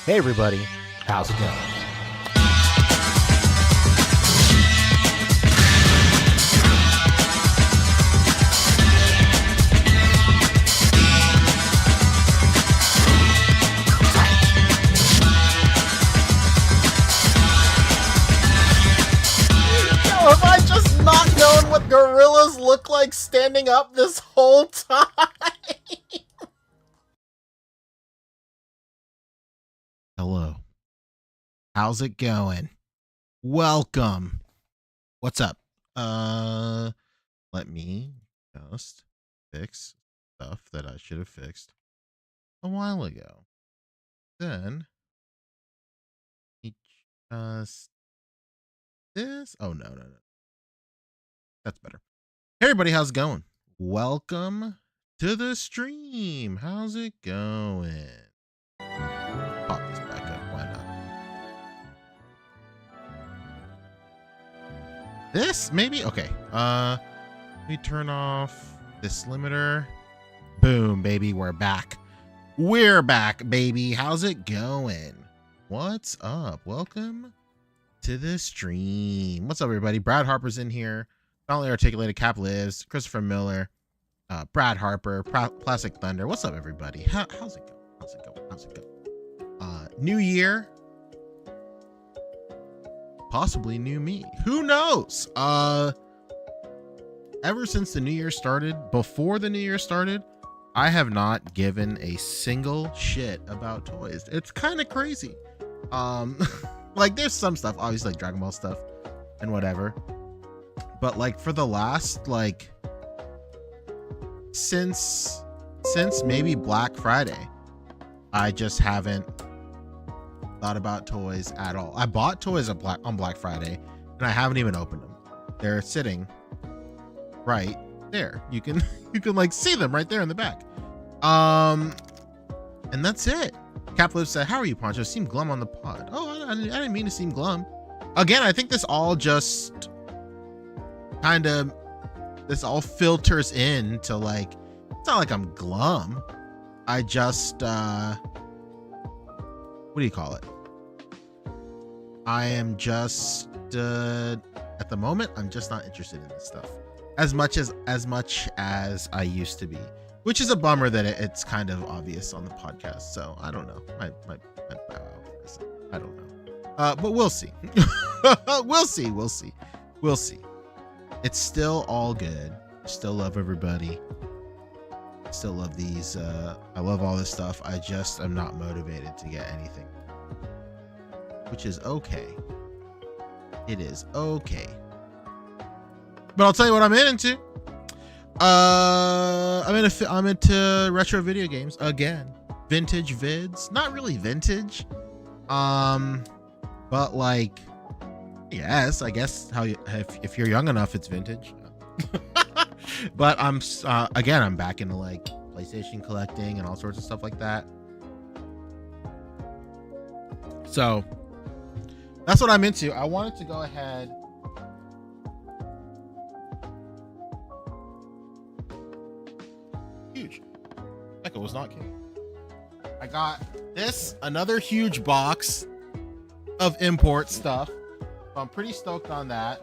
Hey everybody, how's it going? Yo, have I just not known what gorillas look like standing up this whole time? Hello. How's it going? Welcome. What's up? Let me just fix stuff that I should have fixed a while ago. Then we just this. Oh no. That's better. Hey everybody, how's it going? Welcome to the stream. How's it going? Pop this back up. Why not? This maybe? Okay. Let me turn off this limiter. Boom, baby. We're back. We're back, baby. How's it going? What's up? Welcome to the stream. What's up, everybody? Brad Harper's in here. Finally articulated. Cap lives. Christopher Miller. Brad Harper. Plastic Thunder. What's up, everybody? How's it going? How's it going? New year. Possibly new me. Who knows? Ever since the new year started, before the new year started, I have not given a single shit about toys. It's kind of crazy. Like there's some stuff, obviously like Dragon Ball stuff and whatever. But like for the last like since maybe Black Friday, I just haven't thought about toys at all. I bought toys on Black Friday and I haven't even opened them. They're sitting right there. You can like see them right there in the back. And that's it. Capliv said, "How are you, Poncho? Seem glum on the pod." Oh, I didn't mean to seem glum. Again, I think this all just this all filters in to like, it's not like I'm glum. I just what do you call it? I am just at the moment I'm just not interested in this stuff as much as I used to be, which is a bummer that it's kind of obvious on the podcast. So I don't know. I don't know. But we'll see. We'll see. It's still all good. Still love everybody. Still love these. I love all this stuff. I just am not motivated to get anything, which is okay. It is okay. But I'll tell you what I'm into. I'm into retro video games again. Vintage vids. Not really vintage. But like, yes, I guess if you're young enough, it's vintage. But I'm back into like PlayStation collecting and all sorts of stuff like that. So that's what I'm into. I wanted to go ahead. Huge. Echo was not kidding. I got another huge box of import stuff. So I'm pretty stoked on that.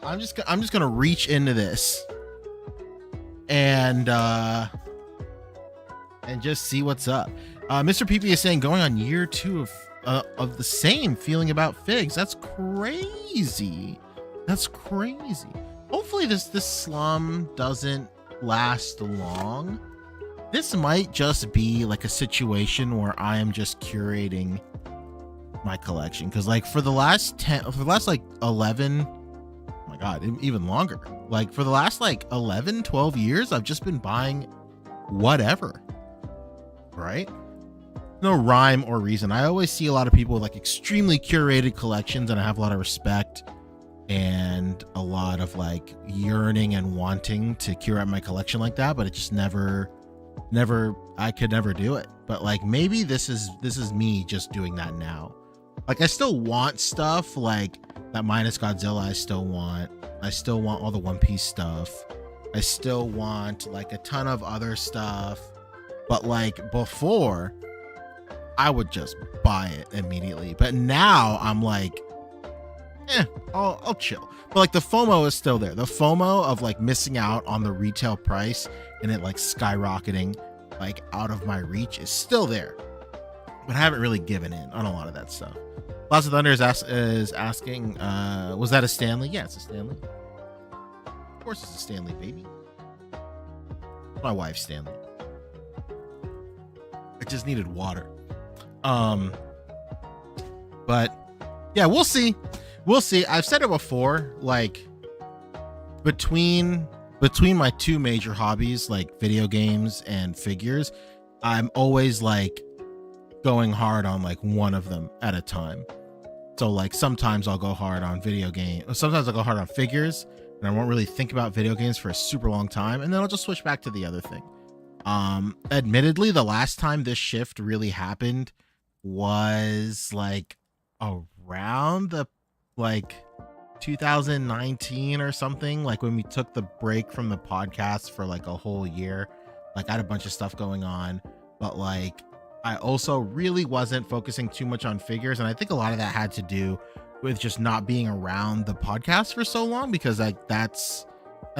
I'm just gonna reach into this and just see what's up. Mr. PP is saying going on year 2 of the same feeling about figs. That's crazy. Hopefully this slum doesn't last long. This might just be like a situation where I am just curating my collection, because like for the last 11, oh my god, even longer, like for the last like 11-12 years, I've just been buying whatever, right? No rhyme or reason. I always see a lot of people with like extremely curated collections, and I have a lot of respect and a lot of like yearning and wanting to curate my collection like that, but it just never I could never do it. But like maybe this is me just doing that now. Like I still want stuff like that minus Godzilla. I still want all the One Piece stuff. I still want like a ton of other stuff. But like before, I would just buy it immediately. But now I'm like, I'll chill. But like the FOMO is still there. The FOMO of like missing out on the retail price and it like skyrocketing like out of my reach is still there. But I haven't really given in on a lot of that stuff. Lots of Thunder is asking, was that a Stanley? Yeah, it's a Stanley. Of course it's a Stanley, baby. My wife, Stanley. I just needed water. But yeah, we'll see. We'll see. I've said it before, like between my two major hobbies, like video games and figures, I'm always like going hard on like one of them at a time. So like sometimes I'll go hard on video games, sometimes I'll go hard on figures, and I won't really think about video games for a super long time, and then I'll just switch back to the other thing. Admittedly, the last time this shift really happened was like around the like 2019 or something, like when we took the break from the podcast for like a whole year. Like I had a bunch of stuff going on, but like I also really wasn't focusing too much on figures, and I think a lot of that had to do with just not being around the podcast for so long, because like that's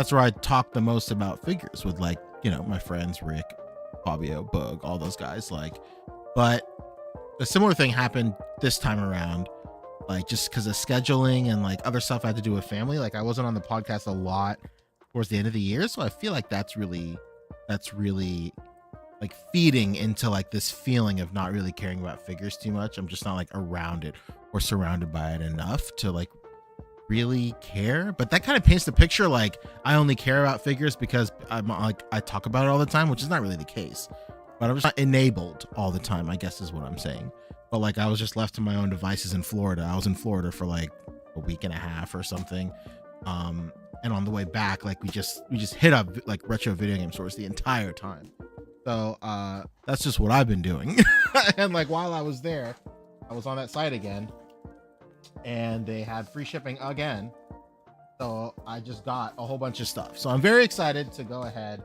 where I talk the most about figures with, like, you know, my friends Rick, Fabio, Bug, all those guys. Like, but a similar thing happened this time around, like just because of scheduling and like other stuff I had to do with family. Like I wasn't on the podcast a lot towards the end of the year, so I feel like that's really like feeding into like this feeling of not really caring about figures too much. I'm just not like around it or surrounded by it enough to like really care. But that kind of paints the picture like I only care about figures because I'm like I talk about it all the time, which is not really the case. But I'm just not enabled all the time, I guess is what I'm saying. But like I was just left to my own devices in Florida. I was in Florida for like a week and a half or something. And on the way back, like we just hit up like retro video game stores the entire time. So that's just what I've been doing. And like while I was there, I was on that site again, and they had free shipping again. So I just got a whole bunch of stuff. So I'm very excited to go ahead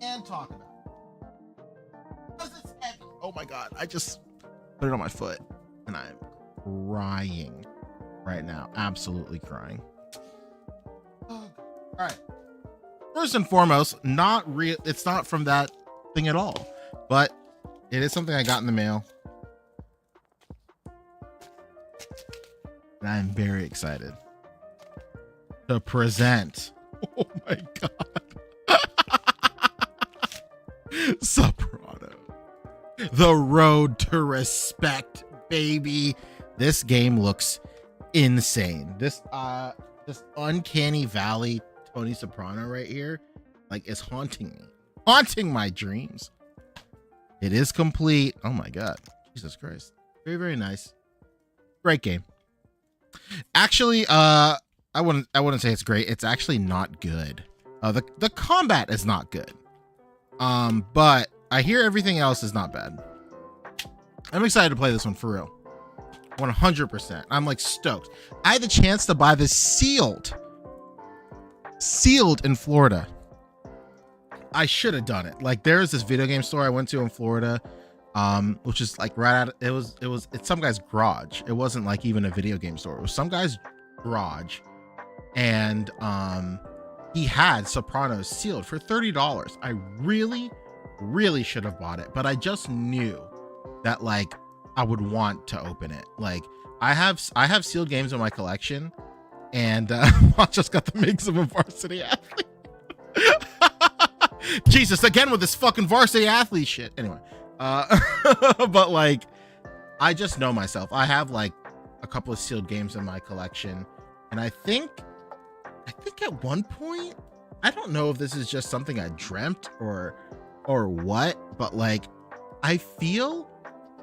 and talk about it. 'Cause it's heavy. Oh my god, I just put it on my foot and I'm crying right now. Absolutely crying. All right. First and foremost, it's not from that thing at all, but it is something I got in the mail. And I'm very excited to present. Oh my god. Soprano. The Road to Respect, baby. This game looks insane. This Uncanny Valley Tony Soprano right here, like, is haunting me, haunting my dreams. It is complete. Oh my god, Jesus Christ. Very, very nice. Great game. Actually, I wouldn't say it's great. It's actually not good. The combat is not good. But I hear everything else is not bad. I'm excited to play this one for real. 100%. I'm like stoked. I had the chance to buy this sealed in Florida. I should have done it. Like, there's this video game store I went to in Florida, which is like right out. It's some guy's garage. It wasn't like even a video game store. It was some guy's garage, and he had Sopranos sealed for $30. I really should have bought it, but I just knew that like I would want to open it. Like I have sealed games in my collection, and I just got the makes of a Varsity Athlete. Jesus, again with this fucking Varsity Athlete shit. Anyway, but like I just know myself. I have like a couple of sealed games in my collection, and I think at one point, I don't know if this is just something I dreamt or what, but like I feel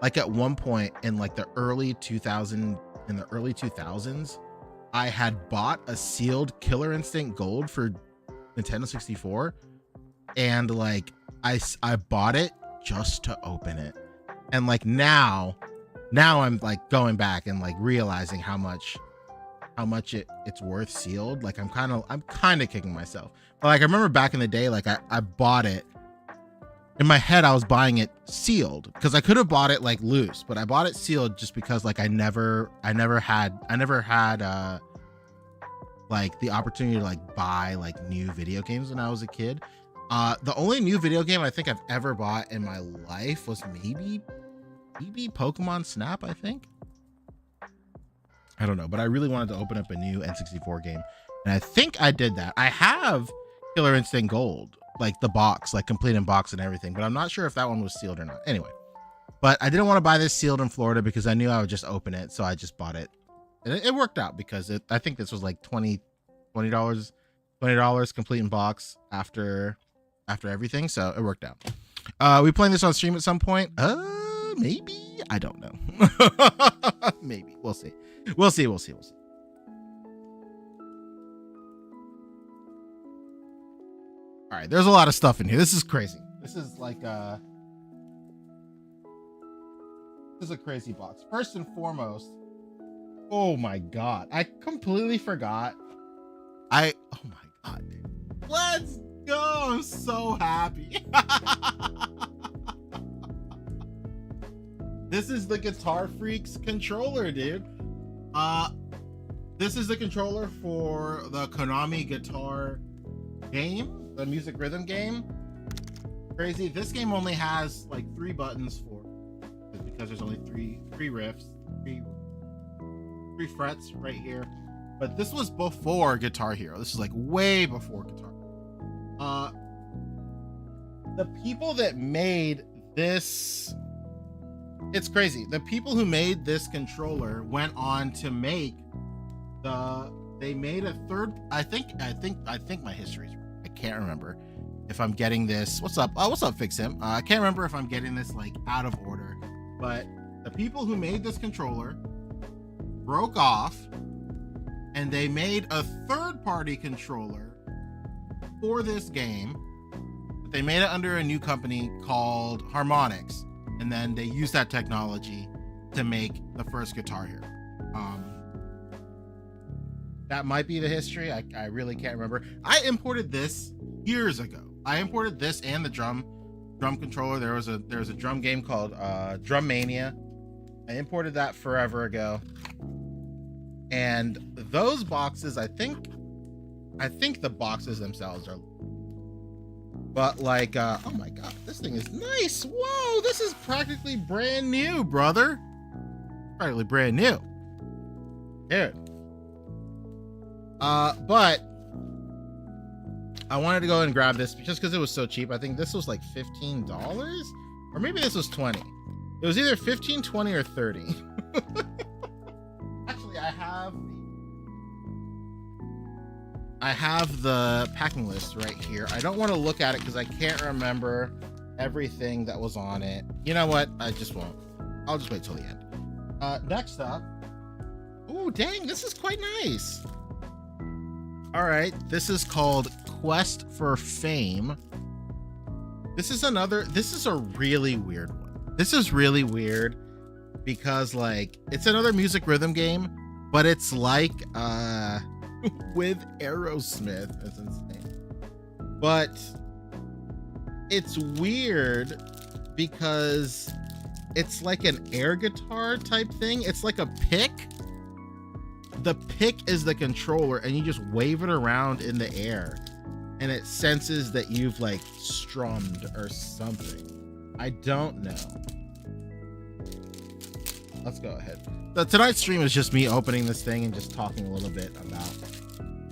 like at one point in like the early 2000s, I had bought a sealed Killer Instinct Gold for Nintendo 64, and like I bought it just to open it, and like now I'm like going back and like realizing how much it's worth sealed. Like I'm kind of kicking myself, but like I remember back in the day, like I bought it in my head I was buying it sealed because I could have bought it like loose, but I bought it sealed just because like I never had like the opportunity to like buy like new video games when I was a kid. The only new video game I think I've ever bought in my life was maybe Pokemon Snap, I think. I don't know, but I really wanted to open up a new N64 game, and I think I did that. I have Killer Instinct Gold, like the box, like complete in box and everything, but I'm not sure if that one was sealed or not. Anyway, but I didn't want to buy this sealed in Florida because I knew I would just open it, so I just bought it. And it worked out because I think this was like $20 complete in box after everything, so it worked out. We playing this on stream at some point? Maybe. I don't know. Maybe. We'll see. We'll see. All right, there's a lot of stuff in here. This is crazy. This is like this is a crazy box. First and foremost, oh my god, I completely forgot. Oh my god, dude. Let's go. I'm so happy. This is the Guitar Freaks controller, dude. This is the controller for the Konami Guitar game, the music rhythm game. Crazy. This game only has like 3 buttons because there's only three riffs, three frets right here. But this was before Guitar Hero. This is like way before Guitar Hero. The people that made this, it's crazy. The people who made this controller went on to make they made a third. I think my history's right. I can't remember if I'm getting this. What's up? What's up, Fix Him? I can't remember if I'm getting this like out of order, but the people who made this controller broke off and they made a third-party controller for this game. But they made it under a new company called Harmonix, and then they used that technology to make the first Guitar Hero. That might be the history. I really can't remember. I imported this years ago. I imported this and the drum controller. There was a drum game called Drum Mania. I imported that forever ago. And those boxes, I think the boxes themselves are, but like oh my god, this thing is nice. Whoa, this is practically brand new, brother. Practically brand new, dude. But I wanted to go and grab this just because it was so cheap. I think this was like $15, or maybe this was 20. It was either 15, 20, or 30. Actually, I have the packing list right here. I don't want to look at it because I can't remember everything that was on it. You know what? I just won't. I'll just wait till the end. Next up. Oh, dang, this is quite nice. All right, this is called Quest for Fame. This is a really weird one. This is really weird because like it's another music rhythm game, but it's like with Aerosmith. That's insane. But it's weird because it's like an air guitar type thing. It's like a pick. The pick is the controller, and you just wave it around in the air, and it senses that you've like strummed or something. I don't know. Let's go ahead. So tonight's stream is just me opening this thing and just talking a little bit about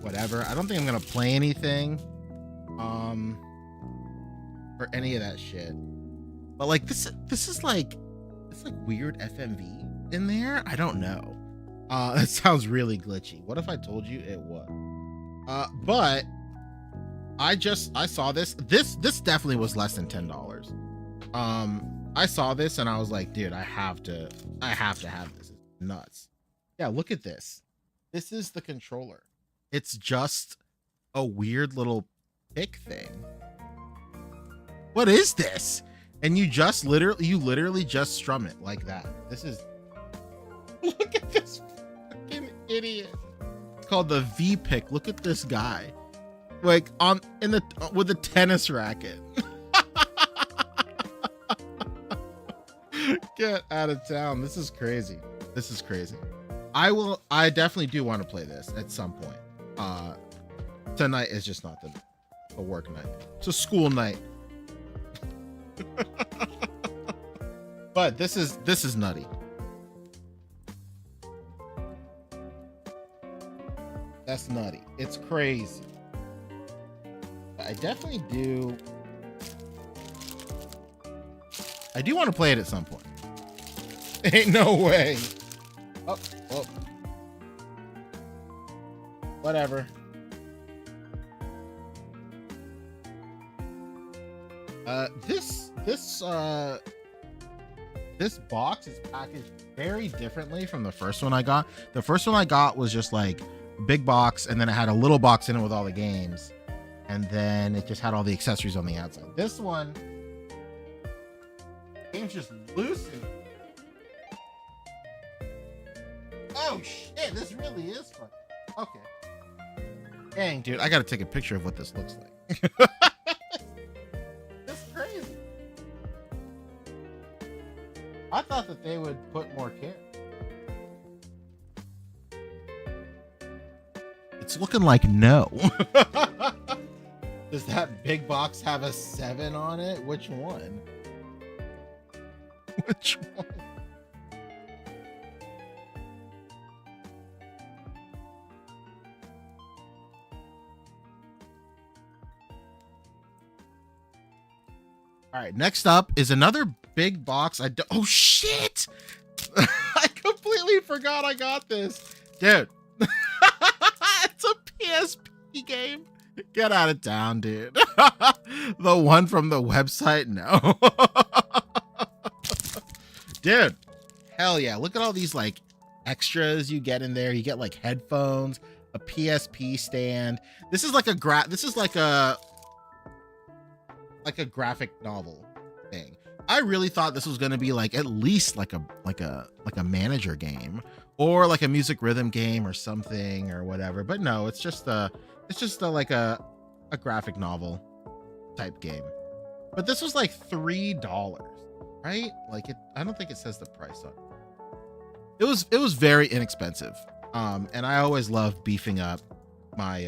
whatever. I don't think I'm gonna play anything or any of that shit. But like this is like, it's like weird FMV in there. I don't know. It sounds really glitchy. What if I told you it was? But I saw this. This definitely was less than $10. I saw this and I was like, dude, I have to have this. It's nuts. Yeah, look at this. This is the controller. It's just a weird little pick thing. What is this? And you literally just strum it like that. This is, look at this fucking idiot. It's called the V pick. Look at this guy. Like with a tennis racket. Get out of town. This is crazy. This is crazy. I definitely do want to play this at some point. Tonight is just not a work night. It's a school night. But this is nutty. That's nutty. It's crazy. I definitely do. I do want to play it at some point. Ain't no way. Oh. Whatever. This box is packaged very differently from the first one I got. The first one I got was just like a big box, and then it had a little box in it with all the games, and then it just had all the accessories on the outside. This one, game's just loose. Oh shit, this really is fun. Okay. Dang, dude, I gotta take a picture of what this looks like. That's crazy. I thought that they would put more care. It's looking like no. Does that big box have a 7 on it? Which one? Which one? All right, next up is another big box. Oh shit! I completely forgot I got this, dude. It's a PSP game. Get out of town, dude. The one from the website, no. Dude, hell yeah! Look at all these like extras you get in there. You get like headphones, a PSP stand. This is like a graphic novel thing. I really thought this was going to be like at least like a manager game or like a music rhythm game or something or whatever, but no, it's just like a graphic novel type game. But this was like $3, right? Like I don't think it says the price on it. It was very inexpensive. And I always love beefing up my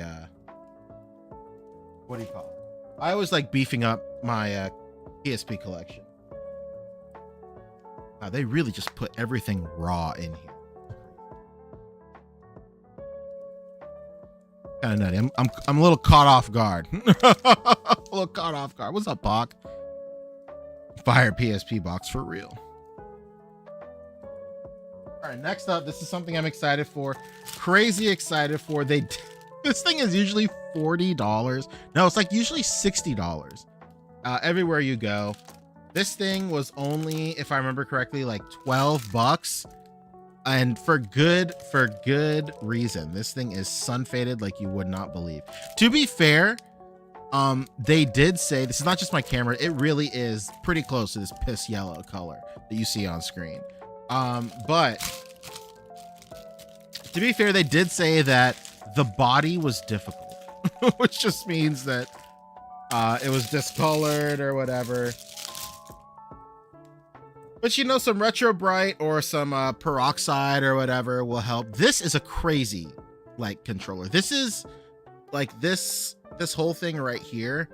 what do you call it? I always like beefing up my PSP collection. They really just put everything raw in here. Kind of nutty. I'm a little caught off guard. A little caught off guard. What's up, Bach? Fire PSP box for real. All right, next up, this is something I'm excited for. Crazy excited for. This thing is usually $40. No, it's like usually $60 everywhere you go. This thing was only, if I remember correctly, like $12, and for good reason. This thing is sun faded like you would not believe. To be fair, they did say, this is not just my camera, it really is pretty close to this piss yellow color that you see on screen. But to be fair, they did say that the body was difficult, which just means that it was discolored or whatever. But you know, some Retro Bright or some peroxide or whatever will help. This is a crazy like controller. This is like this whole thing right here.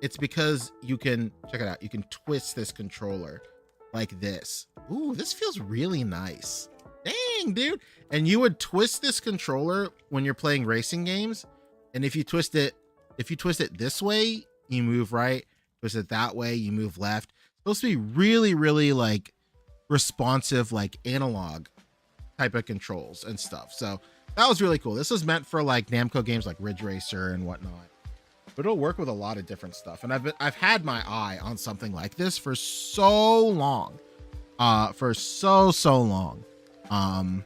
It's because you can, check it out, you can twist this controller like this. Ooh, this feels really nice. Dang, dude. And you would twist this controller when you're playing racing games. And if you twist it this way, you move right. Twist it that way, you move left. It's supposed to be really, really like responsive, like analog type of controls and stuff. So that was really cool. This was meant for like Namco games like Ridge Racer and whatnot. But it'll work with a lot of different stuff. And I've had my eye on something like this for so long. For so long. And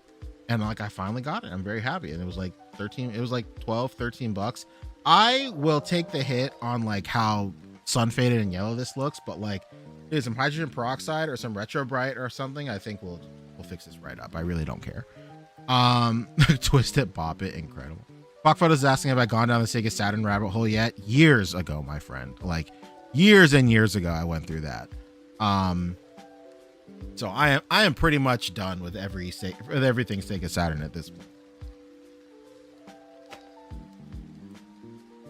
like I finally got it. I'm very happy. And it was like 12, 13 bucks. I will take the hit on like how sun faded and yellow this looks, but like dude, some hydrogen peroxide or some Retro Bright or something, I think we'll fix this right up. I really don't care. Twist it, bop it, incredible. Bachphotos is asking if I've gone down the Sega Saturn rabbit hole yet. Years ago, my friend. Like years and years ago, I went through that. So I am pretty much done with everything Sega Saturn at this point.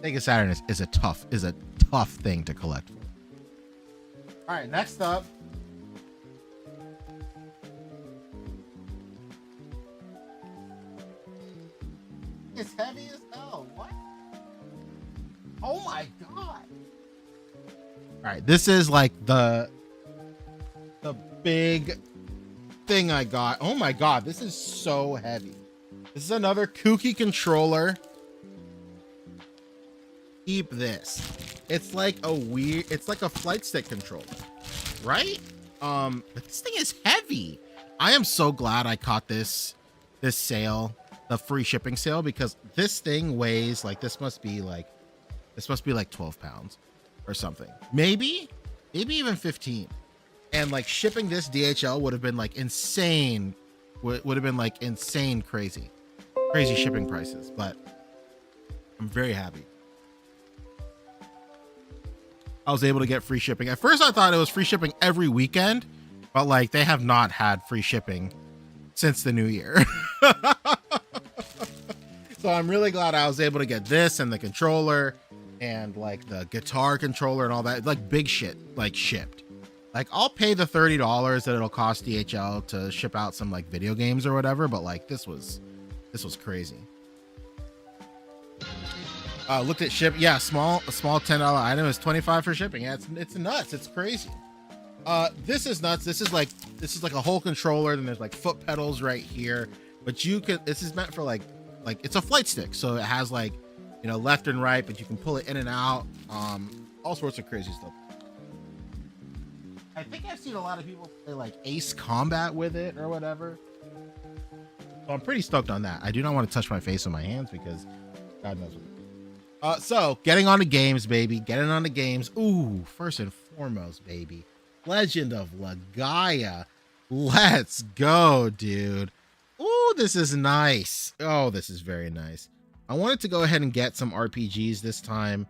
Sega Saturn is a tough thing to collect. All right, next up. It's heavy as hell. What? Oh my god. All right, this is like the big thing I got. Oh my god, this is so heavy. This is another kooky controller. Keep this. It's like a flight stick controller, right? But this thing is heavy. I am so glad I caught this sale, the free shipping sale, because this thing weighs like, this must be like 12 pounds or something, maybe even 15. And like shipping this DHL would have been like insane, would have been like insane crazy shipping prices. But I'm very happy I was able to get free shipping. At first I thought it was free shipping every weekend, but like they have not had free shipping since the new year. So I'm really glad I was able to get this and the controller and like the guitar controller and all that, like big shit, like shipped. Like I'll pay the $30 that it'll cost DHL to ship out some like video games or whatever, but like this was crazy. Looked at ship. Yeah, a small $10 item is $25 for shipping. Yeah, it's nuts. It's crazy. This is nuts. This is like a whole controller. Then there's like foot pedals right here. But you could. This is meant for like it's a flight stick, so it has like, you know, left and right, but you can pull it in and out. All sorts of crazy stuff. I think I've seen a lot of people play like Ace Combat with it or whatever. So I'm pretty stoked on that. I do not want to touch my face with my hands because God knows what. So getting on to games, baby. Getting on to games. Ooh, first and foremost, baby. Legend of Legaia. Let's go, dude. Ooh, this is nice. Oh, this is very nice. I wanted to go ahead and get some RPGs this time.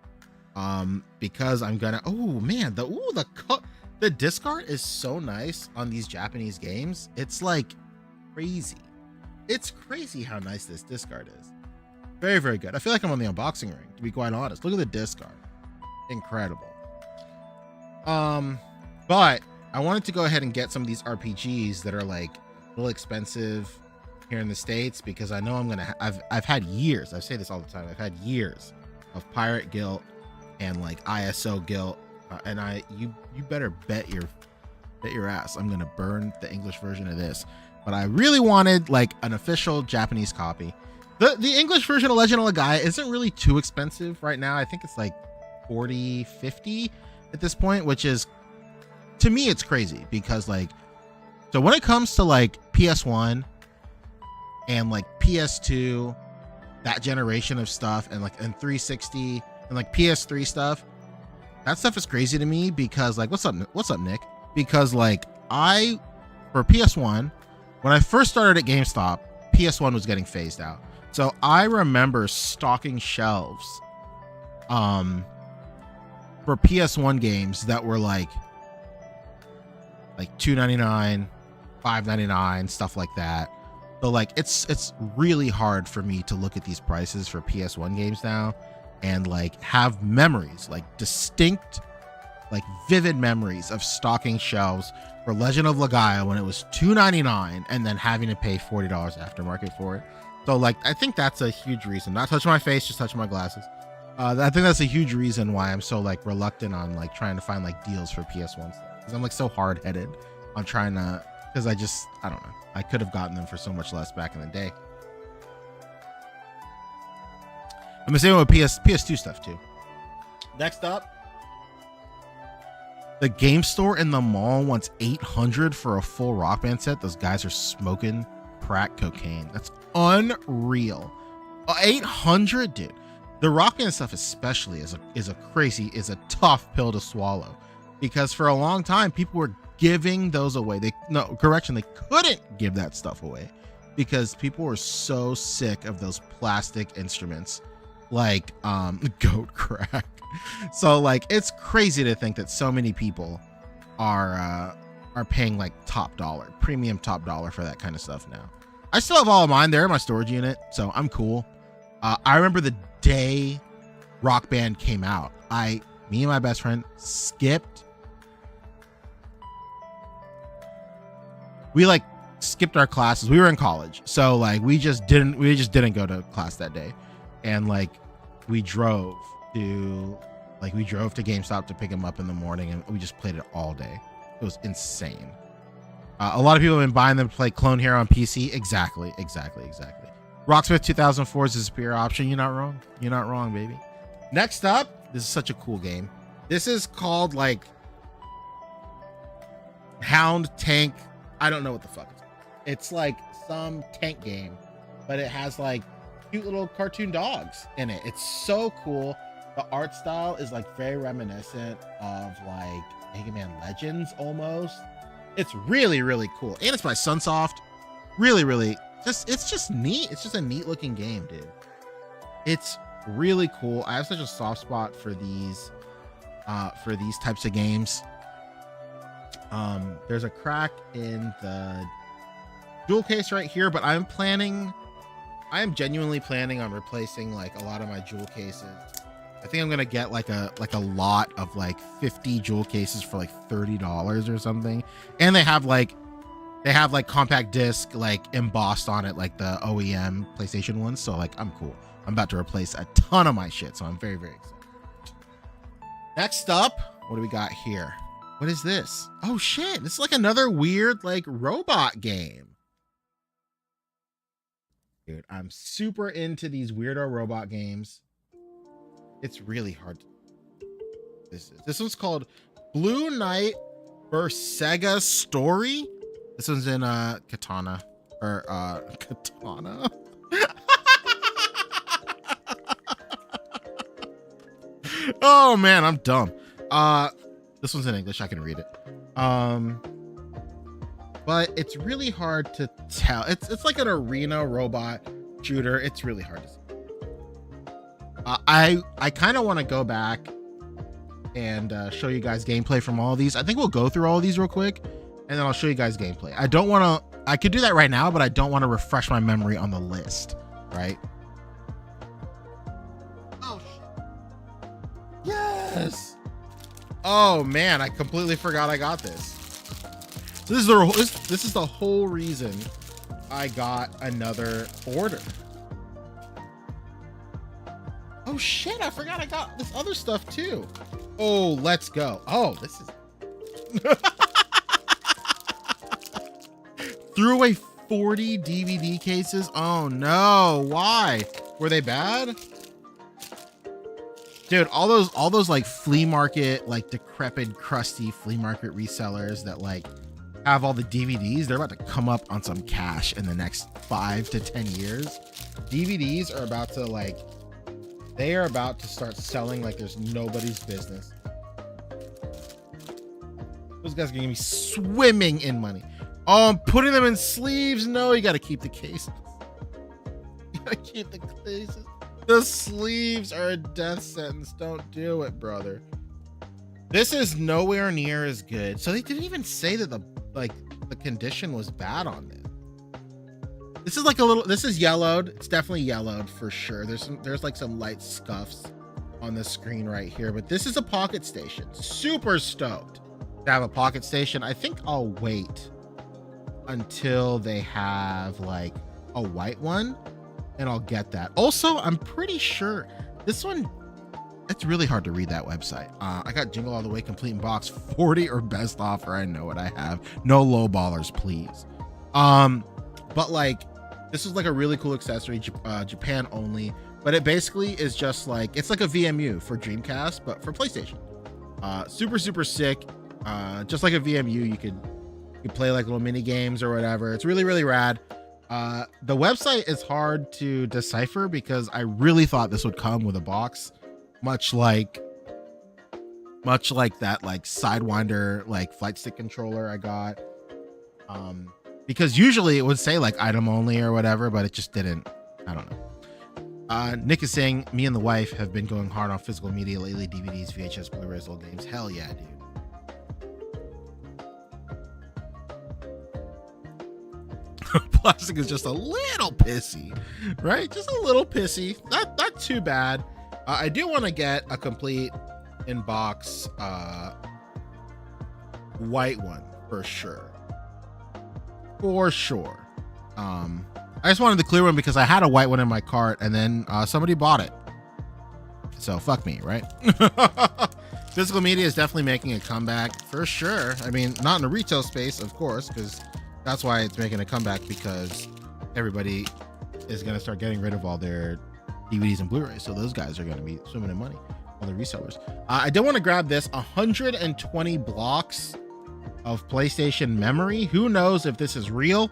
Because I'm gonna. Oh man, the disc art is so nice on these Japanese games. It's like crazy. It's crazy how nice this disc art is. Very, very good. I feel like I'm on the unboxing ring, to be quite honest. Look at the disc art. Incredible. But I wanted to go ahead and get some of these RPGs that are like a little expensive here in the States, because I know I've had years. I say this all the time. I've had years of Pirate Guilt and like ISO Guilt. And you better bet your ass I'm gonna burn the English version of this. But I really wanted like an official Japanese copy. The English version of Legend of Legaia isn't really too expensive right now. I think it's like 40, 50 at this point, which is, to me, it's crazy because like, so when it comes to like PS1 and like PS2, that generation of stuff, and like and 360 and like PS3 stuff, that stuff is crazy to me because like, what's up, Nick? Because like for PS1, when I first started at GameStop, PS1 was getting phased out. So I remember stocking shelves for PS1 games that were like $2.99, $5.99, stuff like that. So like it's really hard for me to look at these prices for PS1 games now and like have memories, like distinct, like vivid memories of stocking shelves for Legend of Legaia when it was $2.99 and then having to pay $40 aftermarket for it. So like, I think that's a huge reason. Not touching my face, just touching my glasses. I think that's a huge reason why I'm so like reluctant on like trying to find like deals for PS1 stuff, because I'm like so hard-headed on trying to, because I don't know. I could have gotten them for so much less back in the day. I'm the same with PS2 stuff too. Next up, the game store in the mall wants $800 for a full Rock Band set. Those guys are smoking crack cocaine. That's unreal. 800, dude. The Rock Band stuff especially is a tough pill to swallow, because for a long time people were giving those away. They couldn't give that stuff away because people were so sick of those plastic instruments like goat crack. So like, it's crazy to think that so many people are are paying like top dollar, premium top dollar for that kind of stuff now. I still have all of mine there in my storage unit, so I'm cool. I remember the day Rock Band came out, me and my best friend skipped. We like skipped our classes. We were in college, so like we just didn't go to class that day, and like we drove to GameStop to pick him up in the morning, and we just played it all day. It was insane. A lot of people have been buying them to play Clone Hero on PC. Exactly. Rocksmith 2004 is a superior option. You're not wrong, baby. Next up, this is such a cool game. This is called like Hound Tank. I don't know what the fuck it's like some tank game, but it has like cute little cartoon dogs in it. It's so cool. The art style is like very reminiscent of like Mega Man Legends almost. It's really, really cool. And it's by Sunsoft. Really, it's just neat. It's just a neat looking game, dude. It's really cool. I have such a soft spot for these types of games. There's a crack in the jewel case right here, but I am genuinely planning on replacing like a lot of my jewel cases. I think I'm gonna get like a lot of like 50 jewel cases for like $30 or something, and they have like compact disc like embossed on it like the OEM PlayStation ones. So like I'm cool. I'm about to replace a ton of my shit, so I'm very, very excited. Next up, what do we got here? What is this? Oh shit, this is like another weird like robot game. Dude, I'm super into these weirdo robot games. It's really hard. This one's called Blue Knight vs. Sega Story. This one's in Katana. Oh man, I'm dumb. This one's in English, I can read it. But it's really hard to tell. It's like an arena robot shooter. It's really hard to see. I kind of want to go back and show you guys gameplay from all of these. I think we'll go through all of these real quick, and then I'll show you guys gameplay. I could do that right now, but I don't want to refresh my memory on the list, right? Oh shit. Yes. Oh man, I completely forgot I got this. So this is the whole reason I got another order. Oh shit, I forgot I got this other stuff too. Oh, let's go. Oh, this is threw away 40 DVD cases. Oh no, why? Were they bad? Dude, all those like flea market, like decrepit, crusty flea market resellers that like have all the DVDs, they're about to come up on some cash in the next 5 to 10 years. DVDs are about to like, they are about to start selling like there's nobody's business. Those guys are gonna be swimming in money. Oh, I'm putting them in sleeves. No, you gotta keep the cases. You gotta keep the cases. The sleeves are a death sentence. Don't do it, brother. This is nowhere near as good. So they didn't even say that the condition was bad on this. This is like this is yellowed. It's definitely yellowed for sure. There's like some light scuffs on the screen right here, but this is a Pocket Station. Super stoked to have a Pocket Station. I think I'll wait until they have like a white one and I'll get that. Also, I'm pretty sure this one, it's really hard to read that website. I got Jingle All the Way complete in box 40 or best offer. I know what I have. No low ballers, please. But like, this is like a really cool accessory, Japan only, but it basically is just like, it's like a VMU for Dreamcast, but for PlayStation. Super sick. Just like a VMU, you could play like little mini games or whatever. It's really, really rad. The website is hard to decipher because I really thought this would come with a box, much like that like Sidewinder like flight stick controller I got. Because usually it would say like item only or whatever, but it just didn't. I don't know. Nick is saying, me and the wife have been going hard on physical media lately. DVDs, VHS, Blu-rays, old games. Hell yeah, dude. Plastic is just a little pissy, right? Just a little pissy. Not too bad. I do want to get a complete in-box white one for sure. For sure. I just wanted the clear one because I had a white one in my cart and then somebody bought it. So fuck me, right? Physical media is definitely making a comeback for sure. I mean, not in the retail space, of course, because that's why it's making a comeback, because everybody is going to start getting rid of all their DVDs and Blu-rays. So those guys are going to be swimming in money, all the resellers. I did want to grab this 120 blocks of PlayStation memory. Who knows if this is real?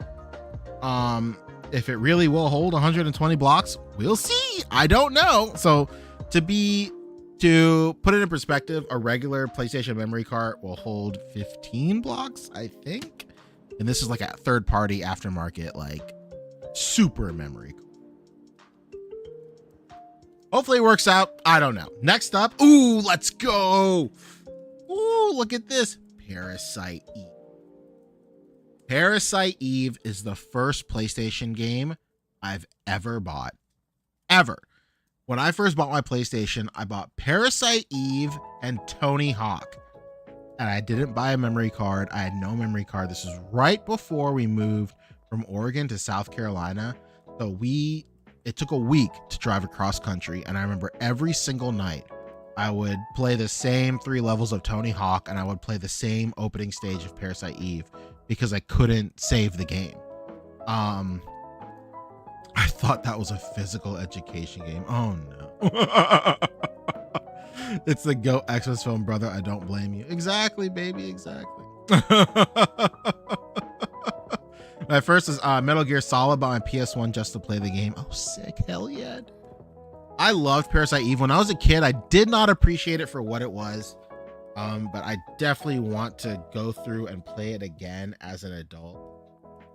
If it really will hold 120 blocks, we'll see. I don't know. So to put it in perspective, a regular PlayStation memory card will hold 15 blocks, I think. And this is like a third party aftermarket, like super memory. Hopefully it works out. I don't know. Next up, ooh, let's go. Ooh, look at this. Parasite Eve. Parasite Eve is the first PlayStation game I've ever bought. Ever. When I first bought my PlayStation, I bought Parasite Eve and Tony Hawk. And I didn't buy a memory card. I had no memory card. This is right before we moved from Oregon to South Carolina. So it took a week to drive across country. And I remember every single night I would play the same 3 levels of Tony Hawk and I would play the same opening stage of Parasite Eve because I couldn't save the game. I thought that was a physical education game. Oh no. It's the Go Xmas film, brother. I don't blame you. Exactly, baby. Exactly. My first is Metal Gear Solid by my PS1 just to play the game. Oh, sick. Hell yeah. I loved Parasite Eve. When I was a kid, I did not appreciate it for what it was. But I definitely want to go through and play it again as an adult.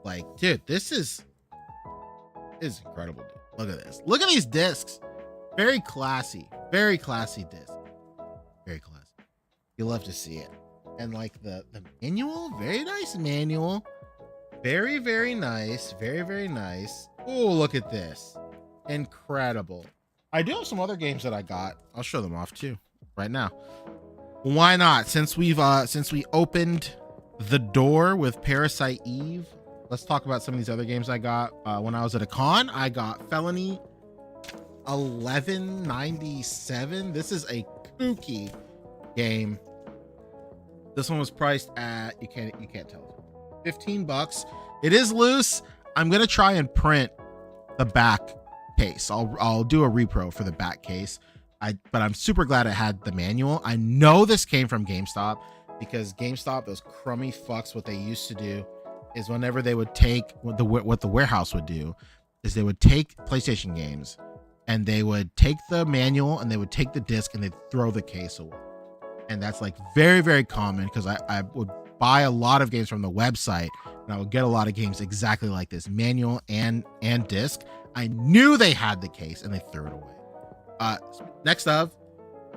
Like, dude, this is incredible. Dude. Look at this. Look at these discs. Very classy. Very classy disc. Very classy. You'll love to see it. And like the manual, very nice manual. Very, very nice. Very, very nice. Oh, look at this. Incredible. I do have some other games that I got. I'll show them off too right now. Why not? Since we opened the door with Parasite Eve, let's talk about some of these other games I got. When I was at a con, I got Felony 1197. This is a kooky game. This one was priced at, you can't tell, $15. It is loose. I'm gonna try and print the back case. I'll do a repro for the back case. But I'm super glad it had the manual. I know this came from GameStop because GameStop, those crummy fucks, what they used to do is whenever they would take what the warehouse would do is they would take PlayStation games and they would take the manual and they would take the disc and they'd throw the case away. And that's like very, very common because I would buy a lot of games from the website and I would get a lot of games exactly like this, manual and disc. I knew they had the case and they threw it away. Next up,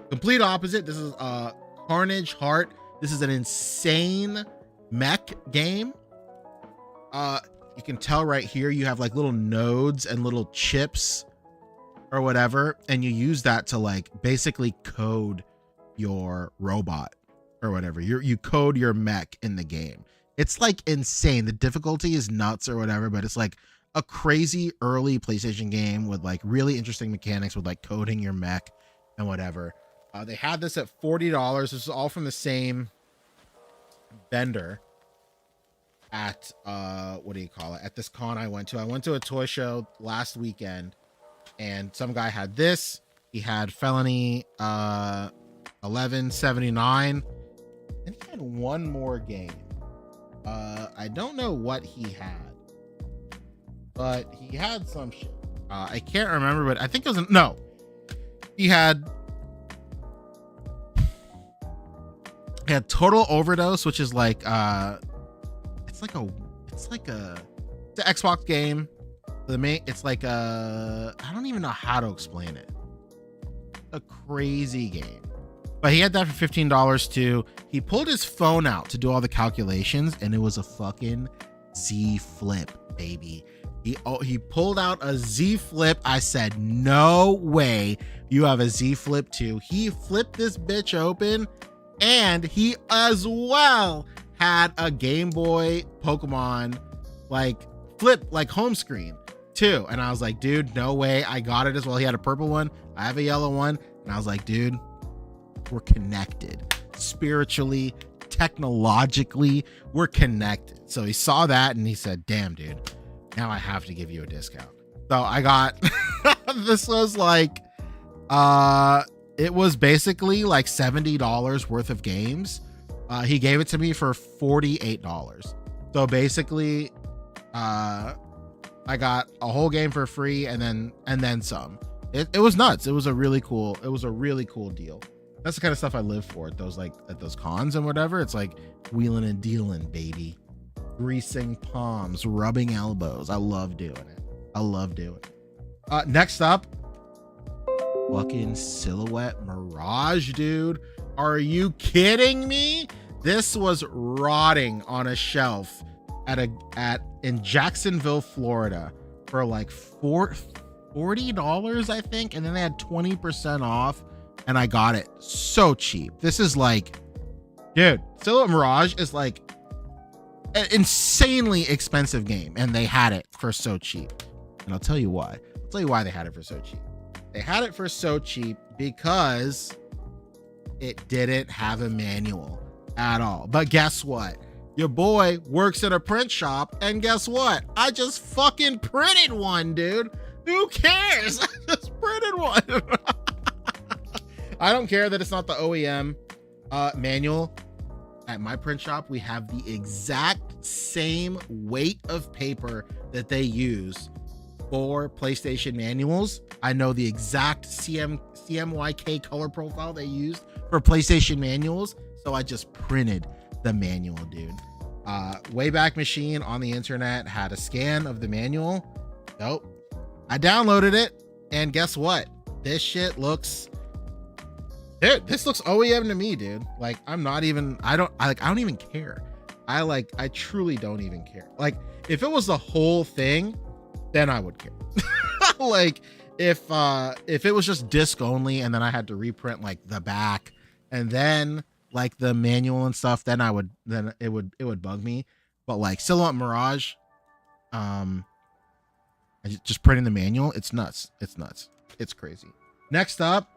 complete opposite. This is Carnage Heart. This is an insane mech game. You can tell right here you have like little nodes and little chips or whatever, and you use that to like basically code your robot or whatever. You code your mech in the game. It's like insane. The difficulty is nuts or whatever, but it's like a crazy early PlayStation game with like really interesting mechanics with like coding your mech and whatever. They had this at $40. This is all from the same vendor at what do you call it? At this con I went to a toy show last weekend and some guy had this. He had Felony 1179 and he had one more game. I don't know what he had. But he had some shit. I can't remember, but I think it was he had Total Overdose, which is like it's the Xbox game. It's like I don't even know how to explain it. A crazy game. But he had that for $15 too. He pulled his phone out to do all the calculations and it was a fucking Z Flip. baby. He pulled out a Z Flip. I said, no way you have a Z Flip 2. He flipped this bitch open, and he as well had a Game Boy Pokemon like flip, like home screen too. And I was like, dude, no way. I got it as well. He had a purple one. I have a yellow one. And I was like, dude, we're connected spiritually, technologically, we're connected. So he saw that and he said, damn, dude, now I have to give you a discount. So I got this was like it was basically like $70 worth of games. He gave it to me for $48. So basically I got a whole game for free and then some. It was nuts. It was a really cool deal. That's the kind of stuff I live for at those cons and whatever. It's like wheeling and dealing, baby. Greasing palms, rubbing elbows. I love doing it. Next up, fucking Silhouette Mirage, dude. Are you kidding me? This was rotting on a shelf in Jacksonville, Florida for like $40, I think, and then they had 20% off, and I got it so cheap. This is like, dude, Silhouette Mirage is like an insanely expensive game, and they had it for so cheap. And I'll tell you why. They had it for so cheap. They had it for so cheap because it didn't have a manual at all. But guess what? Your boy works at a print shop, and guess what? I just fucking printed one, dude. Who cares? I just printed one. I don't care that it's not the OEM manual. At my print shop, we have the exact same weight of paper that they use for PlayStation manuals. I know the exact CMYK color profile they used for PlayStation manuals, so I just printed the manual, dude. Wayback Machine on the internet had a scan of the manual. Nope. I downloaded it, and guess what? This shit looks, dude, this looks OEM to me, dude. Like, I don't even care. I truly don't even care. Like, if it was the whole thing, then I would care. Like, if it was just disc only and then I had to reprint like the back and then like the manual and stuff, then it would bug me. But like Silhouette Mirage, just printing the manual, it's nuts. It's crazy. Next up,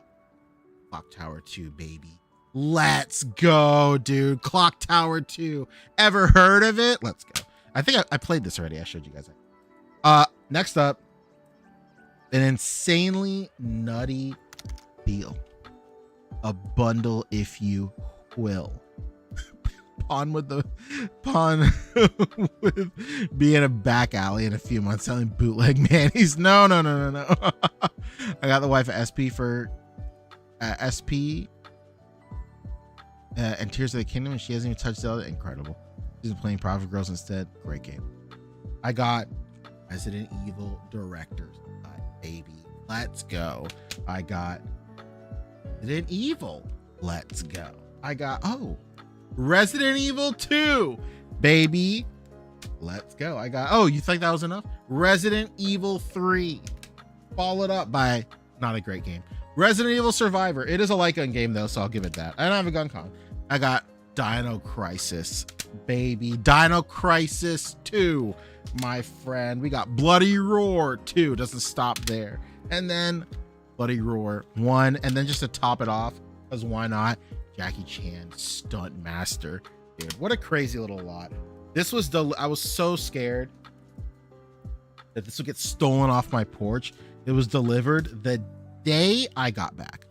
Clock Tower 2, baby. Let's go, dude. Clock Tower 2. Ever heard of it? Let's go. I think I played this already. I showed you guys that. Next up, an insanely nutty deal. A bundle, if you will. Pawn with being a back alley in a few months selling bootleg manis. No. I got the wife of SP for SP and Tears of the Kingdom, and she hasn't even touched Zelda. Incredible. She's been playing Prophet Girls instead. Great game. I got Resident Evil Director's Cut, baby. Let's go. I got Resident Evil. Let's go. I got Resident Evil 2, baby. Let's go. I got you think that was enough? Resident Evil 3, followed up by not a great game, Resident Evil Survivor. It is a light gun game though, so I'll give it that. I don't have a gun con. I got Dino Crisis, baby. Dino Crisis 2, my friend. We got Bloody Roar 2, doesn't stop there, and then Bloody Roar 1, and then just to top it off, because why not, Jackie Chan Stunt Master. Dude, what a crazy little lot. This was I was so scared that this would get stolen off my porch. It was delivered the day I got back.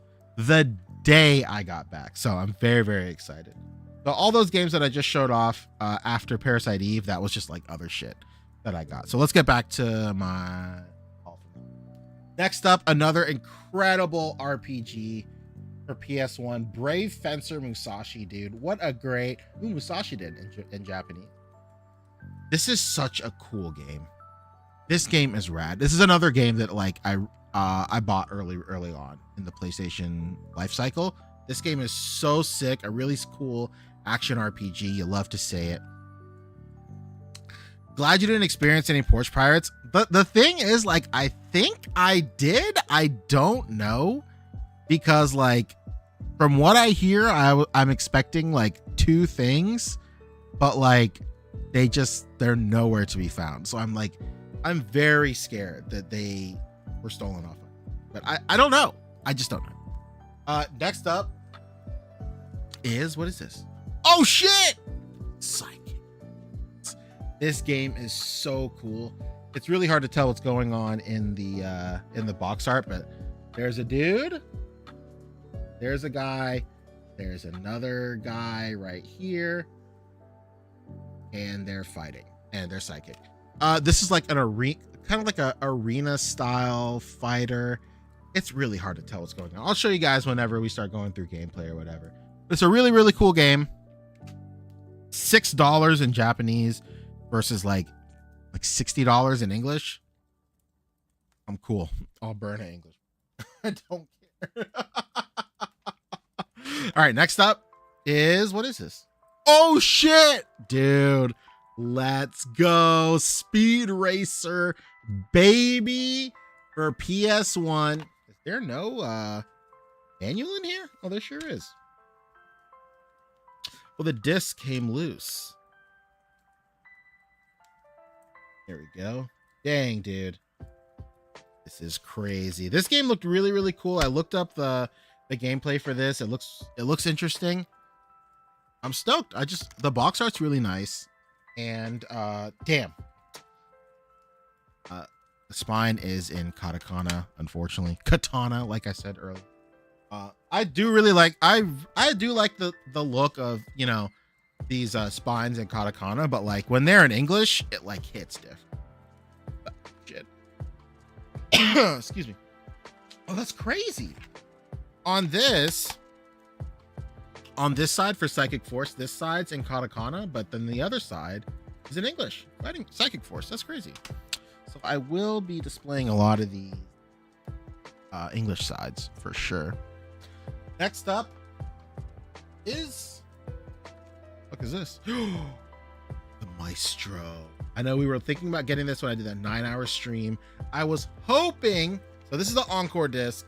So I'm very, very excited. So all those games that I just showed off after Parasite Eve, that was just like other shit that I got. So let's get back to my... Next up, another incredible RPG for PS1, Brave Fencer Musashi, dude. What a great... Musashi did in Japanese. This is such a cool game. This game is rad. This is another game that like I bought early on in the PlayStation life cycle. This game is so sick. A really cool action RPG. You love to say it. Glad you didn't experience any porch pirates. But the thing is, like, I think I did. I don't know, because like from what I hear, I'm expecting like 2 things, but like they're nowhere to be found. So I'm very scared that they were stolen off of. But I don't know. I just don't know. Next up is, what is this? Oh shit! Psychic. This game is so cool. It's really hard to tell what's going on in the box art, but there's a dude, there's a guy, there's another guy right here, and they're fighting, and they're psychic. This is like an arena, kind of like a arena style fighter. It's really hard to tell what's going on. I'll show you guys whenever we start going through gameplay or whatever. It's a really, really cool game. $6 in Japanese versus like $60 in English. I'm cool. I'll burn it English. I don't care. All right, next up is, what is this? Oh shit, dude. Let's go. Speed Racer, baby, for PS1. Is there no manual in here? Oh, there sure is. Well, the disc came loose. There we go. Dang, dude. This is crazy. This game looked really, really cool. I looked up the gameplay for this. It looks interesting. I'm stoked. The box art's really nice. And damn. The spine is in katakana, unfortunately. Katana, like I said earlier. I do really like I do like the look of, you know, these spines in katakana, but like when they're in English, it like hits different. Shit. Excuse me. Oh, that's crazy. On this side for Psychic Force, this side's in katakana, but then the other side is in English. Fighting Psychic Force. That's crazy. So I will be displaying a lot of the English sides for sure. Next up is, what is this? The Maestro. I know we were thinking about getting this when I did that 9-hour stream. I was hoping, so this is the Encore disc.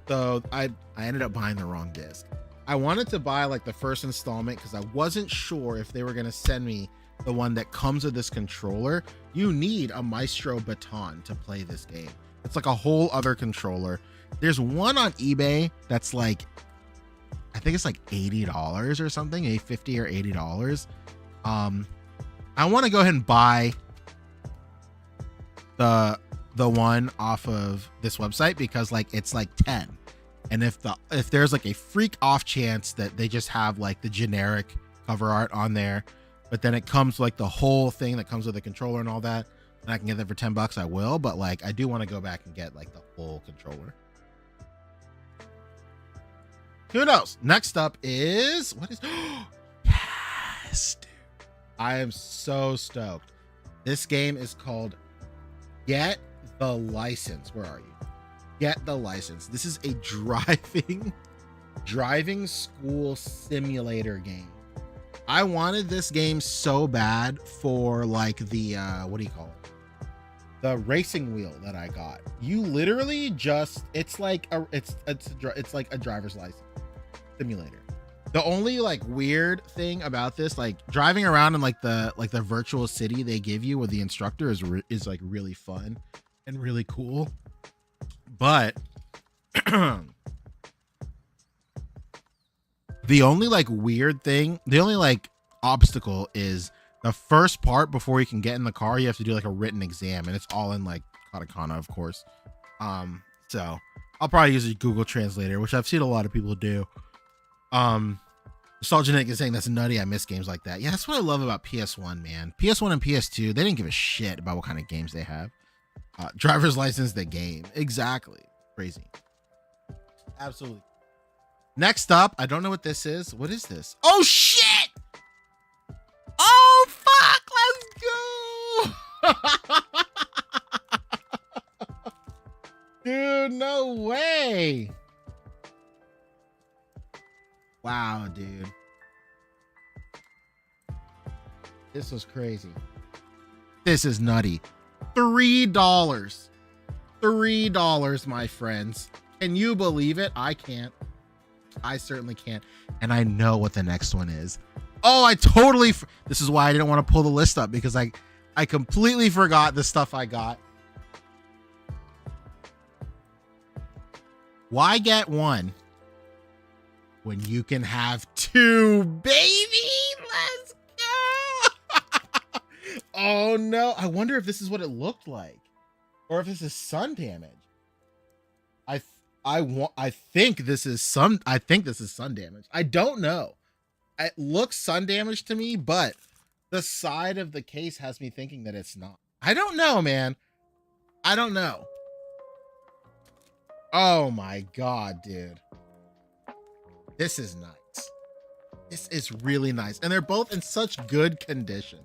So I ended up buying the wrong disc. I wanted to buy like the first installment because I wasn't sure if they were going to send me the one that comes with this controller. You need a Maestro baton to play this game. It's like a whole other controller. There's one on eBay that's like, I think it's like $80 or something, $50 or $80. I want to go ahead and buy the one off of this website because like it's like 10. And if there's like a freak off chance that they just have like the generic cover art on there, but then it comes like the whole thing that comes with the controller and all that, and I can get that for $10, I will. But like I do want to go back and get like the whole controller. Who knows? Next up is, what is, yes, dude. I am so stoked. This game is called Get the License. Where are you? Get the License. This is a driving school simulator game. I wanted this game so bad for like the, what do you call it? The racing wheel that I got. You literally just, it's like a driver's license simulator. The only like weird thing about this, like driving around in like the virtual city they give you with the instructor is like really fun and really cool. But the only like weird thing, the only like obstacle is the first part. Before you can get in the car, you have to do like a written exam, and it's all in like katakana, of course. So I'll probably use a Google Translator, which I've seen a lot of people do. Nostalgic is saying that's nutty. I miss games like that. Yeah, that's what I love about PS1, man. PS1 and PS2, they didn't give a shit about what kind of games they have. Driver's License, the game. Exactly. Crazy. Absolutely. Next up, I don't know what this is. What is this? Oh, shit! Oh, fuck! Let's go! Dude, no way! Wow, dude. This was crazy. This is nutty. $3. $3, my friends. Can you believe it? I can't. I certainly can't. And I know what the next one is. Oh, I totally. This is why I didn't want to pull the list up, because I completely forgot the stuff I got. Why get one when you can have two, baby? Let's go. Oh no. I wonder if this is what it looked like, or if this is sun damage. I think this is sun damage. I don't know. It looks sun damage to me, but the side of the case has me thinking that it's not. I don't know, man. I don't know. Oh my God, dude. This is nice. This is really nice. And they're both in such good condition.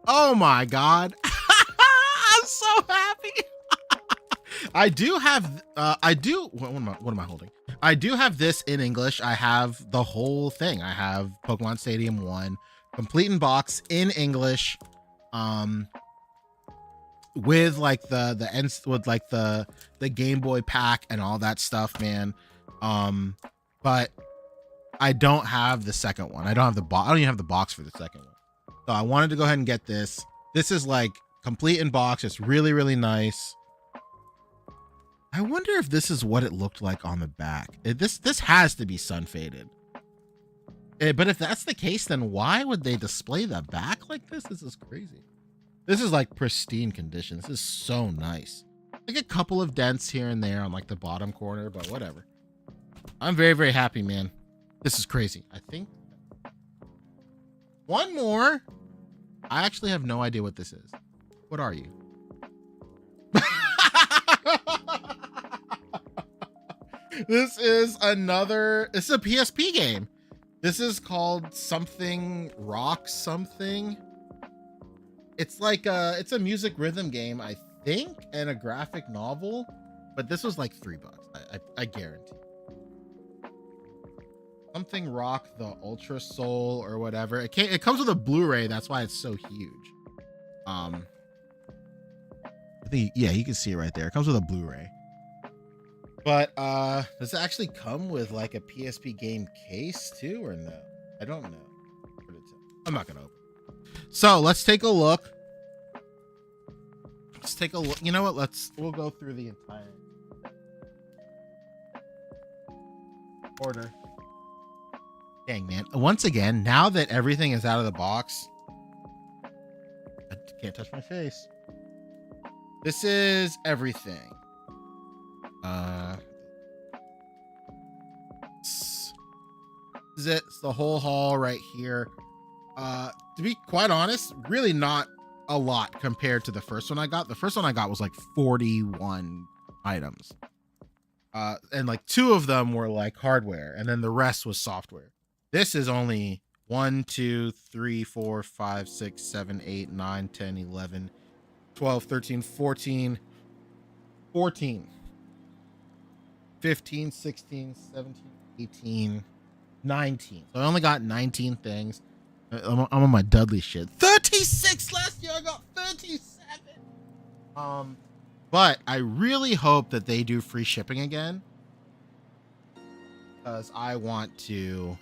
Oh my God. I'm so happy. I do have, what am I holding? I do have this in English. I have the whole thing. I have Pokemon Stadium 1, complete in box in English. With like the Game Boy pack and all that stuff, man. But I don't have the second one. I don't even have the box for the second one. So I wanted to go ahead and get this. This is like complete in box. It's really, really nice. I wonder if this is what it looked like on the back. This has to be sun faded. But if that's the case, then why would they display the back like this? This is crazy. This is like pristine condition. This is so nice. Like a couple of dents here and there on like the bottom corner, but whatever. I'm very, very happy, man. This is crazy. I think one more. I actually have no idea what this is. What are you? This is a PSP game. This is called something rock something. It's like it's a music rhythm game, I think, and a graphic novel, but this was like $3. I guarantee. Something rock the Ultra Soul or whatever. It comes with a Blu-ray, that's why it's so huge. I think, yeah, you can see it right there. It comes with a Blu-ray. But does it actually come with like a PSP game case too, or no? I don't know. I'm not gonna open it. So let's take a look. Let's take a look. You know what? We'll go through the entire order. Dang, man. Once again, now that everything is out of the box, I can't touch my face. This is everything. This is it. It's the whole haul right here. To be quite honest, really not a lot compared to the first one I got. The first one I got was like 41 items. And like 2 of them were like hardware, and then the rest was software. This is only 1, 2, 3, 4, 5, 6, 7, 8, 9, 10, 11, 12, 13, 14, 15, 16, 17, 18, 19. So I only got 19 things. I'm on my Dudley shit. 36 last year. I got 37. But I really hope that they do free shipping again, because I want to.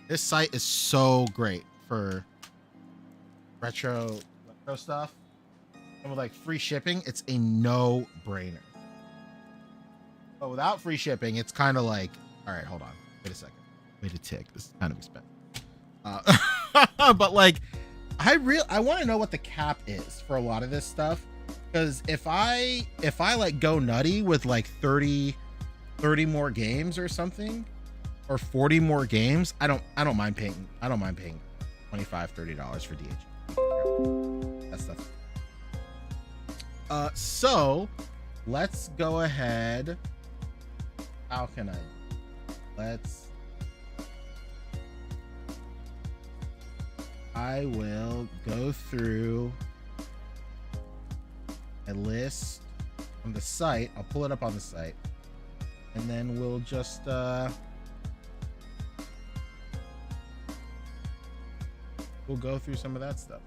This site is so great for retro stuff. And with like free shipping, it's a no-brainer. But without free shipping, it's kind of like, all right, hold on. Wait a second. Wait a tick. This is kind of expensive. But like, I want to know what the cap is for a lot of this stuff. Because if I like go nutty with like 30 more games or something, or 40 more games, I don't mind paying $25, $30 for DH. That stuff. So let's go ahead. How can I will go through a list on the site. I'll pull it up on the site, and then we'll just we'll go through some of that stuff.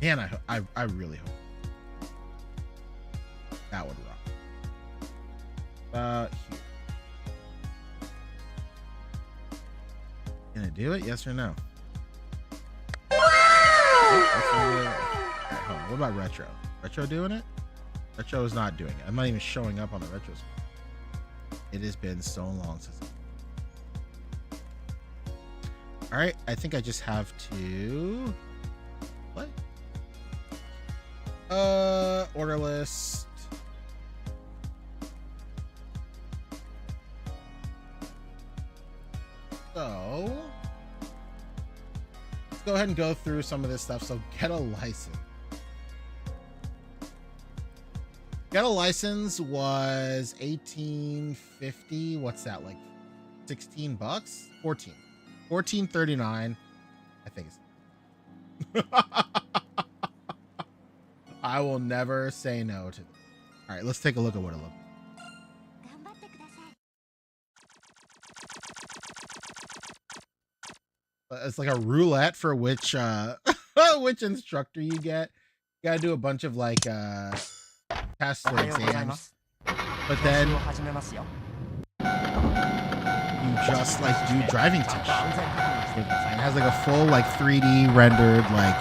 And I really hope that would rock. Here. Gonna do it? Yes or no? Right, hold on. What about retro? Retro doing it? Retro is not doing it. I'm not even showing up on the retro screen. It has been so long since. All right, I think I just have to what? Order list. So let's go ahead and go through some of this stuff. So get a license. Get a license was $18.50. What's that, like $16? 14.39. I think it's I will never say no to them. All right, let's take a look at what it looks like. It's like a roulette for which which instructor you get. You gotta do a bunch of like tests or exams, but then you just like do driving tests. It has like a full like 3D rendered like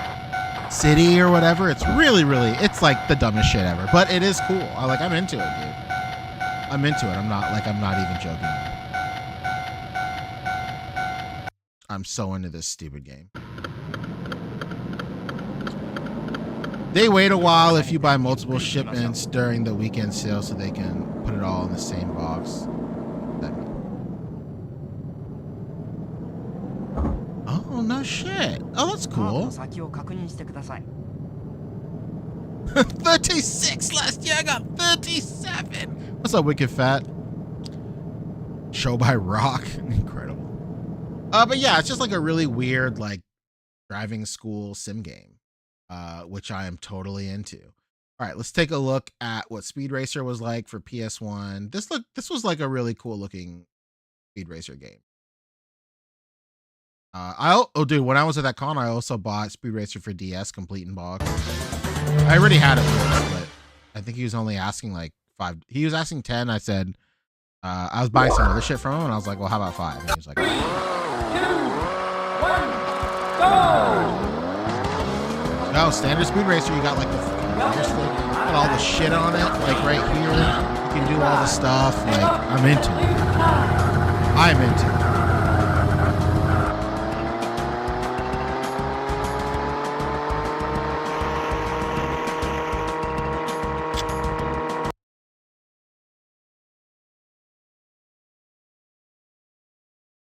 city or whatever. It's really it's like the dumbest shit ever, but it is cool. I'm into it, dude. I'm into it. I'm not even joking. I'm so into this stupid game. They wait a while if you buy multiple shipments during the weekend sale so they can put it all in the same box. Oh, no shit. Oh, that's cool. 36 last year. I got 37. What's up, Wicked Fat? Show by Rock. Incredible. But yeah, it's just like a really weird like driving school sim game, which I am totally into. All right, let's take a look at what Speed Racer was like for PS1. This was like a really cool looking Speed Racer game. Dude, when I was at that con, I also bought Speed Racer for DS complete in box. I already had it, but I think he was only asking like 5. He was asking 10. I said I was buying some other shit from him, and I was like, well, how about 5? And he was like, 2, 1, go! No, standard Speed Racer. You got like the got all the shit on it, like right here. You can do all the stuff. Like I'm into it. I'm into it.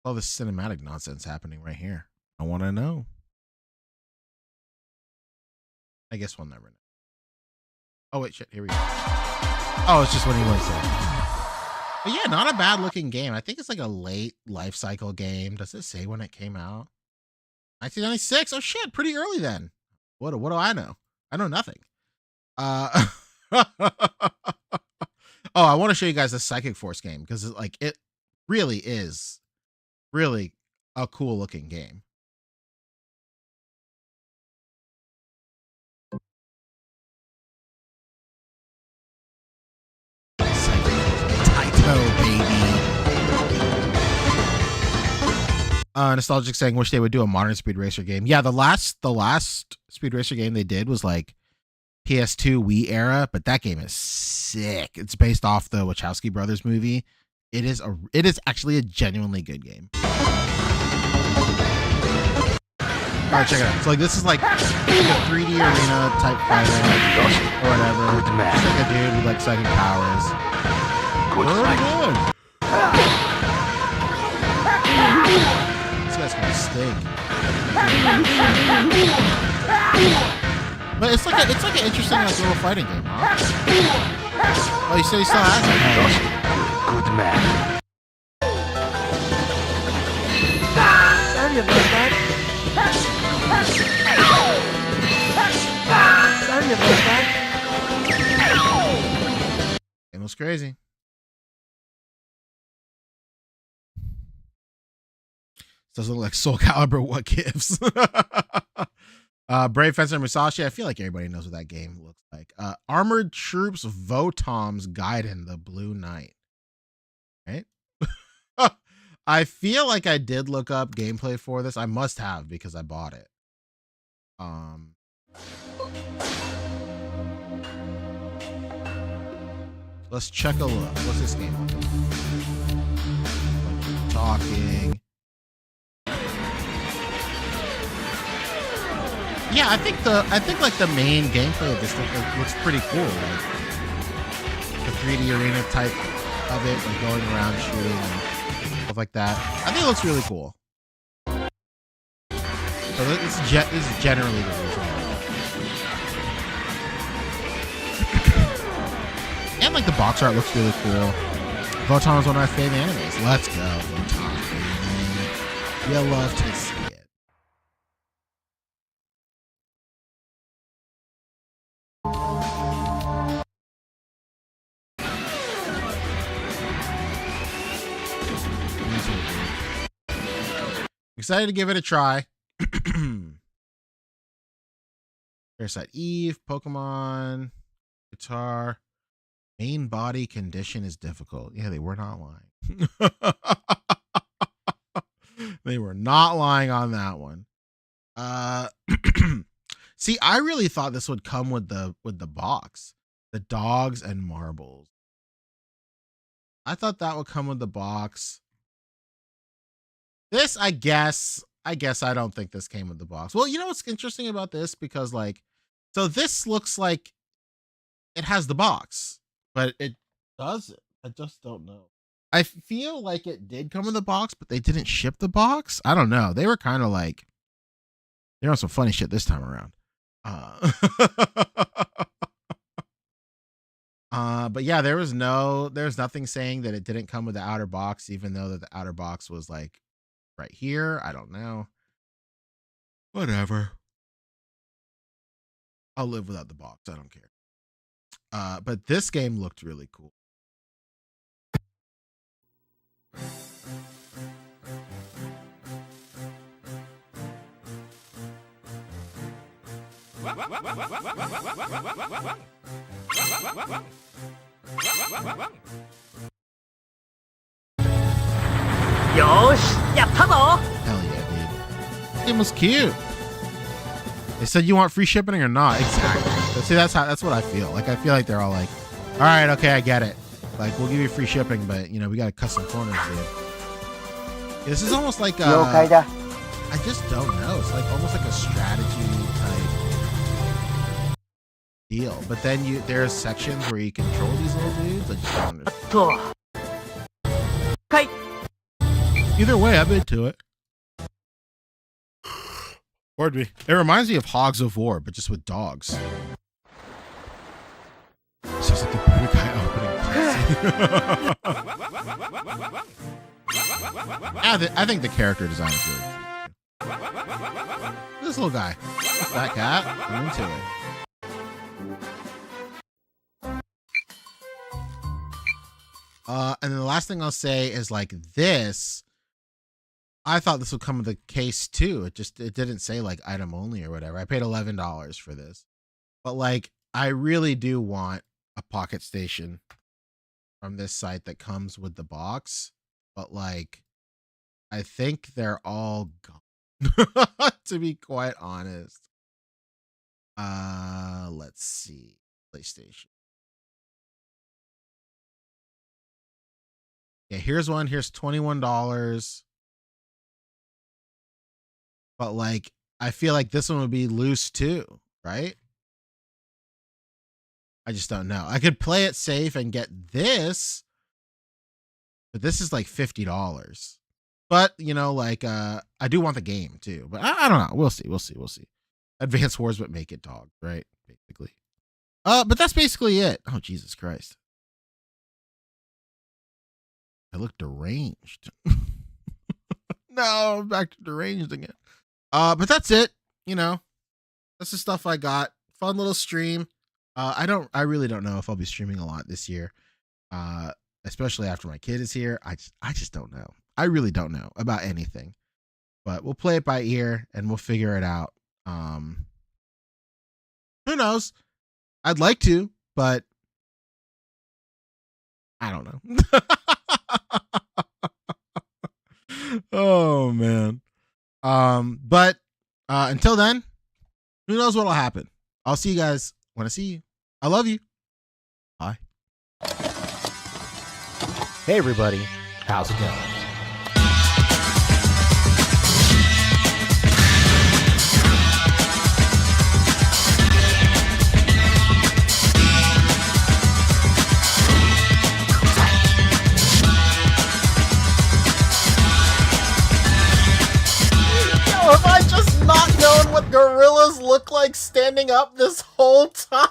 All this cinematic nonsense happening right here. I want to know. I guess we'll never know. Oh wait, shit. Here we go. Oh, it's just what he wants to say. But yeah, not a bad looking game. I think it's like a late life cycle game. Does it say when it came out? 1996. Oh shit, pretty early then. What do I know? I know nothing. Oh, I want to show you guys the Psychic Force game because it really is really a cool looking game. Taito, baby. Nostalgic saying wish they would do a modern Speed Racer game. Yeah, the last Speed Racer game they did was like PS2 Wii era, but that game is sick. It's based off the Wachowski brothers movie. It is actually a genuinely good game. All right, check it out. So like this is like a 3D arena type fighter or whatever. It's like a dude with like psychic powers. Good. This guy's gonna stink. But it's like an interesting like little fighting game, huh? Oh, you say he still has it? Good man. Sorry about that. Sorry about that. Game was crazy. Doesn't look like Soul Calibur. What gives? Brave Fencer Musashi. I feel like everybody knows what that game looks like. Armored Troops Votom's Gaiden, the Blue Knight. Right? I feel like I did look up gameplay for this. I must have because I bought it. Let's check a look. What's this game? Talking. Yeah, I think like the main gameplay of this looks pretty cool. Like the 3D arena type of it, like going around shooting and stuff like that. I think it looks really cool. So this is generally the reason. And like the box art looks really cool. Votom is one of my favorite animes. Let's go, Votom. You love to see it. Excited to give it a try. Parasite Eve, Pokemon, guitar. Main body condition is difficult. Yeah, they were not lying. They were not lying on that one. See, I really thought this would come with the box, the dogs and marbles. I thought that would come with the box. This, I guess I don't think this came with the box. Well, you know what's interesting about this? Because like, so this looks like it has the box, but it doesn't. I just don't know. I feel like it did come with the box, but they didn't ship the box. I don't know. They were kind of like, they're on some funny shit this time around. But yeah, there's nothing saying that it didn't come with the outer box, even though that the outer box was like right here. I don't know. Whatever. I'll live without the box. I don't care. But this game looked really cool. Hell yeah, dude. This game was cute. They said you want free shipping or not. Exactly. But see, that's what I feel. Like I feel like they're all like, all right, okay, I get it. Like we'll give you free shipping, but you know, we got to cut some corners, dude. This is almost like I just don't know. It's like almost like a strategy type deal. But then there's sections where you control these little dudes. I just don't understand. Either way, I'm into it. Pardon me. It reminds me of Hogs of War, but just with dogs. Sounds like the Budokai opening. I think the character design is really cute. This little guy. What's that cat? I'm into it. And then the last thing I'll say is like this. I thought this would come with a case too. It didn't say like item only or whatever. I paid $11 for this, but like I really do want a Pocket Station from this site that comes with the box. But like, I think they're all gone. To be quite honest. Let's see. PlayStation. Yeah, here's one. Here's $21. But like, I feel like this one would be loose too, right? I just don't know. I could play it safe and get this, but this is like $50. But you know, like I do want the game too. But I don't know. We'll see. Advance Wars, but make it dog, right? Basically. But that's basically it. Oh, Jesus Christ. I look deranged. No, I'm back to deranged again. But that's it. You know, that's the stuff I got. Fun little stream. I really don't know if I'll be streaming a lot this year. Especially after my kid is here. I just don't know. I really don't know about anything. But we'll play it by ear and we'll figure it out. knows? I'd like to, but I don't know. Oh man. But until then, who knows what'll happen? I'll see you guys when I see you. I love you. Bye. Hey everybody, how's it going? Yo, have I just not known what gorillas look like standing up this whole time?